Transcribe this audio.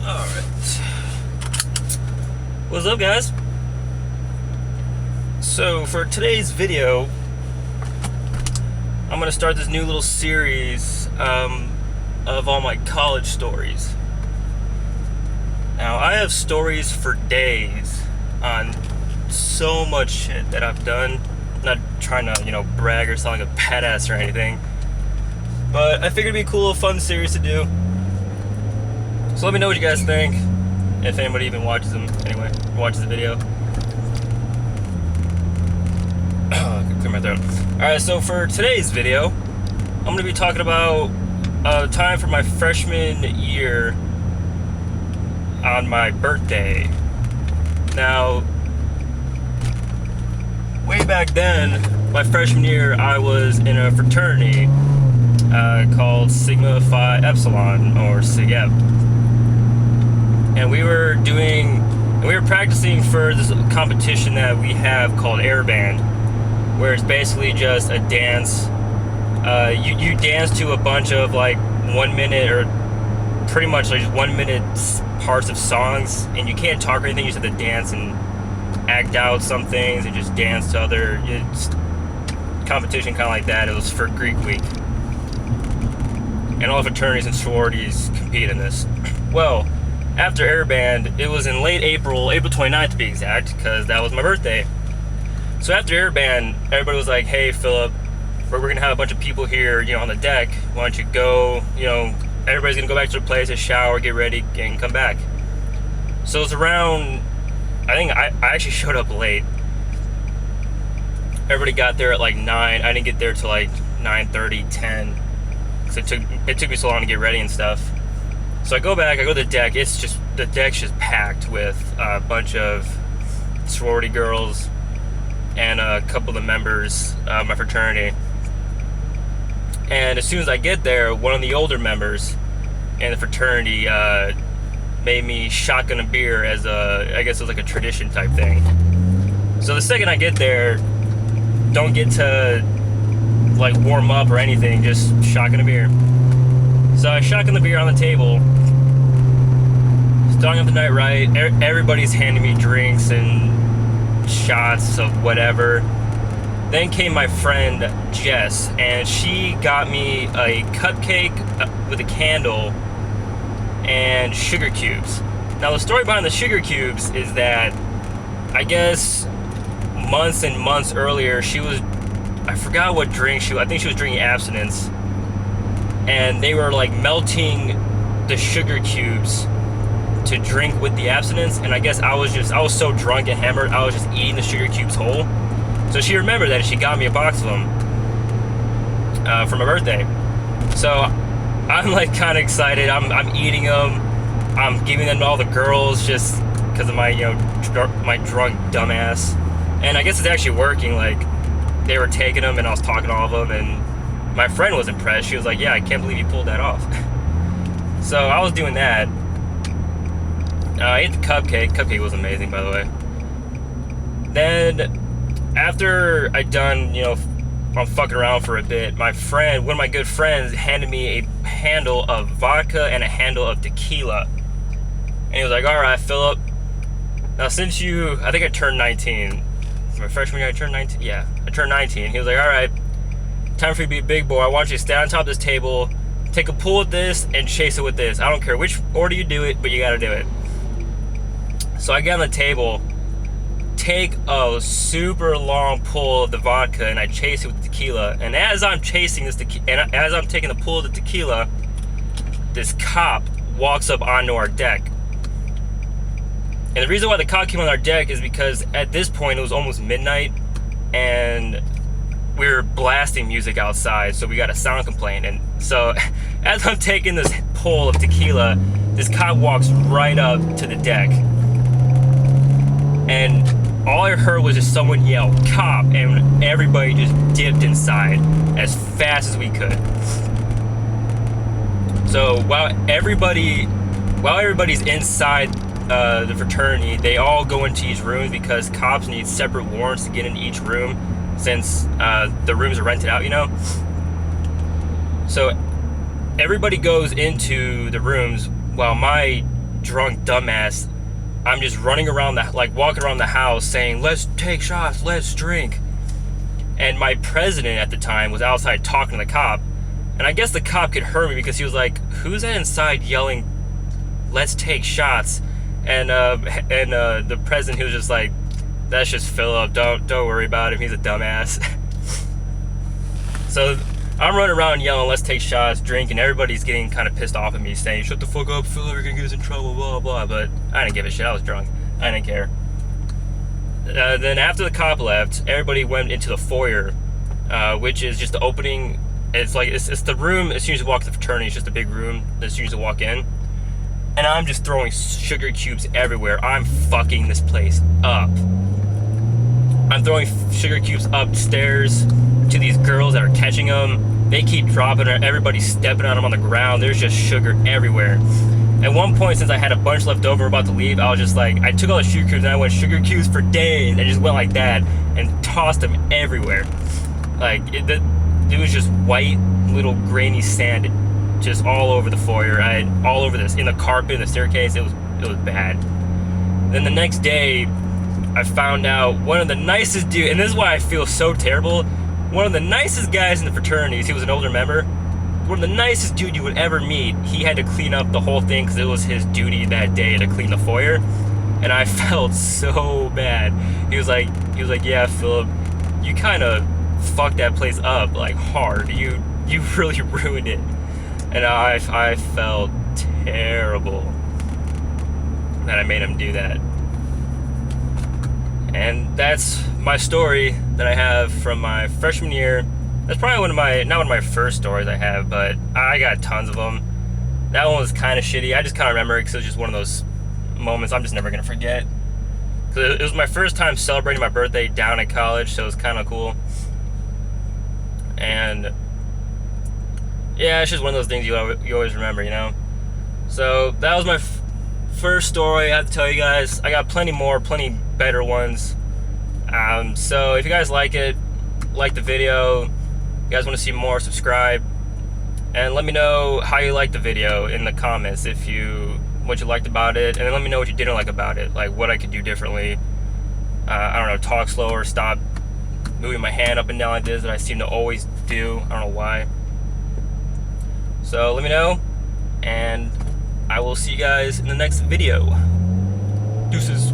Alright. What's up, guys? So, for today's video, I'm going to start this new little series of all my college stories. Now, I have stories for days on so much shit that I've done. I'm not trying to, brag or sound like a badass or anything. But I figured it'd be a cool, fun series to do. So let me know what you guys think, if anybody even watches them anyway, watches the video. I can clear my throat. Alright, so for today's video, I'm going to be talking about time for my freshman year on my birthday. Now, way back then, my freshman year, I was in a fraternity called Sigma Phi Epsilon, or Sig Ep. And we were practicing for this competition that we have called Air Band, where it's basically just a dance. You dance to a bunch of like 1 minute or pretty much like just 1 minute parts of songs, and you can't talk or anything. You just have to dance and act out some things and just dance to other competition, kind of like that. It was for Greek Week, and all the fraternities and sororities compete in this. Well, after Air Band, it was in late April 29th to be exact, because that was my birthday. So after Air Band, everybody was like, hey Philip, we're gonna have a bunch of people here, on the deck. Why don't you go, everybody's gonna go back to their place, shower, get ready, and come back. So it was around, I think I actually showed up late. Everybody got there at like 9. I didn't get there till like 9:30, 10. Because it took me so long to get ready and stuff. So I go back, I go to the deck. The deck's just packed with a bunch of sorority girls and a couple of the members of my fraternity. And as soon as I get there, one of the older members in the fraternity made me shotgun a beer as I guess it was like a tradition type thing. So the second I get there, don't get to like warm up or anything, just shotgun a beer. So I shotgun the beer on the table, starting up the night right. Everybody's handing me drinks and shots of whatever. Then came my friend Jess, and she got me a cupcake with a candle and sugar cubes. Now the story behind the sugar cubes is that I guess months and months earlier, I forgot what drink I think she was drinking abstinence. And they were like melting the sugar cubes to drink with the abstinence, and I guess I was so drunk and hammered, I was just eating the sugar cubes whole. So she remembered that, and she got me a box of them for my birthday. So I'm like kind of excited. I'm eating them. I'm giving them to all the girls just because of my my drunk dumbass. And I guess it's actually working. Like, they were taking them, and I was talking to all of them, and my friend was impressed. She was like, yeah, I can't believe you pulled that off. So I was doing that. I ate the cupcake. Cupcake was amazing, by the way. Then, after I'd done, I'm fucking around for a bit, one of my good friends, handed me a handle of vodka and a handle of tequila. And he was like, all right, Philip, now since I think I turned 19. My freshman year, I turned 19? Yeah, I turned 19. He was like, all right, time for you to be a big boy. I want you to stand on top of this table, take a pull at this, and chase it with this. I don't care which order you do it, but you gotta do it. So I get on the table, take a super long pull of the vodka, and I chase it with the tequila. And as I'm chasing this and as I'm taking the pull of the tequila, this cop walks up onto our deck. And the reason why the cop came on our deck is because at this point it was almost midnight, and we were blasting music outside, so we got a sound complaint. And so as I'm taking this pull of tequila, this cop walks right up to the deck, and all I heard was just someone yell, "Cop!" and everybody just dipped inside as fast as we could. So while everybody's inside the fraternity, they all go into each room because cops need separate warrants to get into each room, since the rooms are rented out, So everybody goes into the rooms while my drunk dumbass, I'm just running around walking around the house saying, let's take shots, let's drink. And my president at the time was outside talking to the cop. And I guess the cop could hear me because he was like, who's that inside yelling, let's take shots? And the president, he was just like, that's just Philip, don't worry about him, he's a dumbass. So I'm running around yelling, let's take shots, drinking. Everybody's getting kind of pissed off at me, saying, shut the fuck up, Philip, you're gonna get us in trouble, blah, blah. But I didn't give a shit, I was drunk. I didn't care. Then after the cop left, everybody went into the foyer, which is just the opening. It's the room as soon as you walk to the fraternity. It's just a big room as soon as you walk in. And I'm just throwing sugar cubes everywhere. I'm fucking this place up. I'm throwing sugar cubes upstairs to these girls that are catching them. They keep dropping it. Everybody's stepping on them on the ground. There's just sugar everywhere. At one point, since I had a bunch left over about to leave, I was just like, I took all the sugar cubes and I went sugar cubes for days. I just went like that and tossed them everywhere. Like, it was just white, little grainy sand just all over the foyer. All over this, in the carpet, in the staircase. It was bad. Then the next day, I found out one of the nicest dudes, and this is why I feel so terrible, one of the nicest guys in the fraternities, he was an older member, one of the nicest dude you would ever meet, he had to clean up the whole thing because it was his duty that day to clean the foyer. And I felt so bad. He was like, yeah, Philip, you kind of fucked that place up, like, hard. You really ruined it. And I felt terrible that I made him do that. And that's my story that I have from my freshman year. That's probably not one of my first stories I have, but I got tons of them. That one was kind of shitty. I just kind of remember it because it was just one of those moments I'm just never going to forget. Because it was my first time celebrating my birthday down at college, so it was kind of cool. And yeah, it's just one of those things you always remember, you know? So that was my first story I have to tell you guys. I got plenty more, plenty better ones. So if you guys like it, like the video, if you guys want to see more, subscribe, and let me know how you liked the video in the comments, what you liked about it, and then let me know what you didn't like about it, like what I could do differently. I don't know, talk slower, stop moving my hand up and down like this that I seem to always do. I don't know why. So let me know, and I will see you guys in the next video. Deuces.